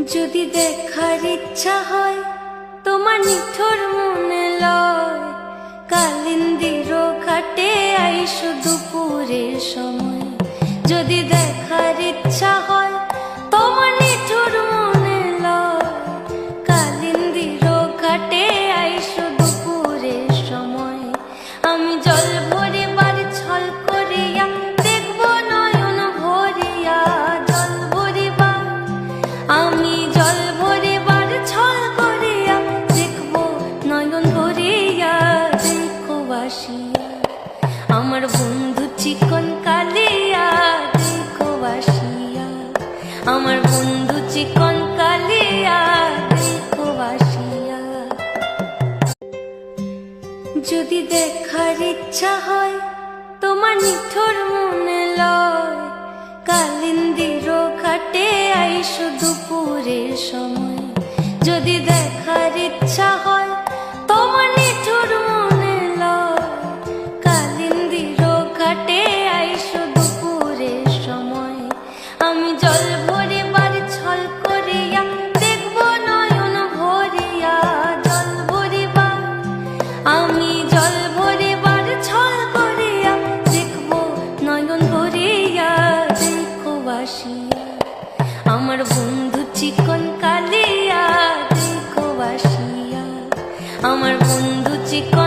যদি দেখার ইচ্ছা হয় তোমার নিঠুর মনে লয়, কালিন্দির ঘাটে আইসো দুপুরের সময়। যদি দেখার ইচ্ছা হয় তোমার নিঠুর মনে লয়, কালিন্দির ঘাটে আইসো দুপুরের সময়। আমি জল ভরিবার ছল করিয়া দেখব নয়ন ভরিয়া, জল ভরিবার আমি জল ভরিবার ছল করিয়া দেখব নয়ন ভরিয়া। দেখো বাসিয়া আমার বন্ধু চিকন কালিয়া, দেখো বাসিয়া আমার বন্ধু চিকন কালিয়া, দেখো বাসিয়া। যদি দেখার ইচ্ছা হয় তোমার নিঠুর মনে লয়, কালিন্দির ঘাটে আইসো দুপুরের সময়। যদি দেখার ইচ্ছা হয় তোমার নিঠুর মনে লয়, কালিন্দির ঘাটে আইসো দুপুরের সময়। আমি জল ভরিবার ছল করিয়া দেখব নয়ন ভরিয়া, জল ভরিবার আমি জল ভরিবার ছল করিয়া দেখব নয়ন ভরিয়া। দেখো বাসিয়া আমার বন্ধু চিকন কালিয়া, দেখো বাসিয়া আমার বন্ধু চিকন